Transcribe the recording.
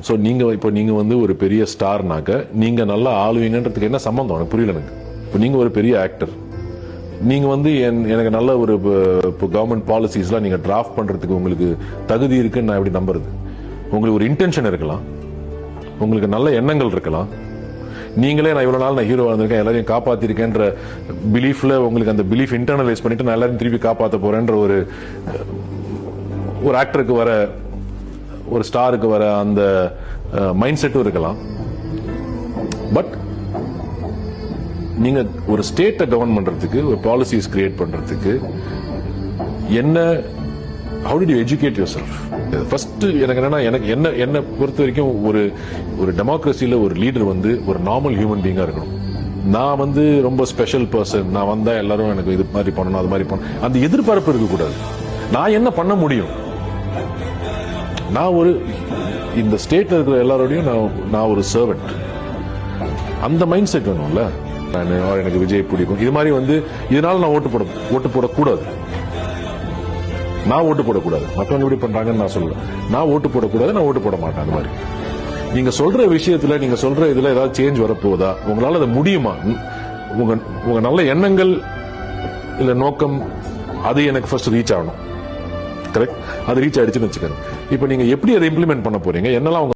So நீங்க வந்து ஒரு பெரிய ஸ்டார்னாக்க நீங்க நல்லா ஆளுவீங்கன்றதுக்கு என்ன சம்பந்தம் எனக்கு புரியல. எனக்கு இப்போ நீங்க ஒரு பெரிய ஆக்டர், நீங்க வந்து எனக்கு நல்ல ஒரு கவர்மெண்ட் பாலிசிஸ்லாம் நீங்க டிராஃப்ட் பண்றதுக்கு உங்களுக்கு தகுதி இருக்குன்னு நான் எப்படி நம்புறது? உங்களுக்கு ஒரு இன்டென்ஷன் இருக்கலாம், உங்களுக்கு நல்ல எண்ணங்கள் இருக்கலாம். நீங்களே நான் இவ்வளவு நாள் நான் ஹீரோ வந்திருக்கேன், எல்லாரையும் காப்பாத்திருக்கேன்ற பிலீஃப்ல உங்களுக்கு அந்த பிலீஃப் இன்டர்னலைஸ் பண்ணிட்டு நான் எல்லாரையும் திருப்பி காப்பாற்ற போறேன்ற ஒரு ஆக்டருக்கு வர, ஒரு ஸ்டாருக்கு வர அந்த மைண்ட் செட்டும் இருக்கலாம். பட் நீங்க ஒரு ஸ்டேட்டை கவர்ன் பண்றதுக்கு, ஒரு பாலிசிஸ் கிரியேட் பண்றதுக்கு என்ன, how did you educate yourself? First எனக்கு என்னன்னா, என்ன பொறுத்த வரைக்கும் ஒரு டெமோக்ரஸியில ஒரு லீடர் வந்து ஒரு நார்மல் ஹியூமன் பீங்கா இருக்கணும். நான் வந்து ரொம்ப ஸ்பெஷல் பர்சன், நான் வந்தா எல்லாரும் எனக்கு இது மாதிரி பண்ணணும், அது மாதிரி பண்ணணும், அந்த எதிர்பார்ப்பு இருக்கக்கூடாது. நான் என்ன பண்ண முடியும்? நான் இந்த ஸ்டேட்ல இருக்கிற எல்லாரோடையும் நான் ஒரு சர்வெண்ட். அந்த மைண்ட் செட் வேணும்ல. எனக்கு விஜய் பிடிக்கும், இது மாதிரி வந்து இதனால நான் ஓட்டு போடக்கூடாது. நான் ஓட்டு போடக்கூடாது, மற்றவங்க எப்படி பண்றாங்கன்னு நான் சொல்ல. நான் ஓட்டு போடக்கூடாது, நான் ஓட்டு போட மாட்டேன். அந்த மாதிரி நீங்க சொல்ற விஷயத்துல, நீங்க சொல்ற இதுல ஏதாவது சேஞ்ச் வரப்போகுதா? உங்களால அது முடியுமா? உங்க நல்ல எண்ணங்கள் இல்ல நோக்கம், அது எனக்கு ஃபர்ஸ்ட் ரீச் ஆகணும். கரெக்ட்? அது ரீச் ஆயிடுச்சுன்னு வச்சுக்கோங்க. இப்ப நீங்க எப்படி அதை இம்ப்ளிமெண்ட் பண்ண போறீங்க? என்னெல்லாம்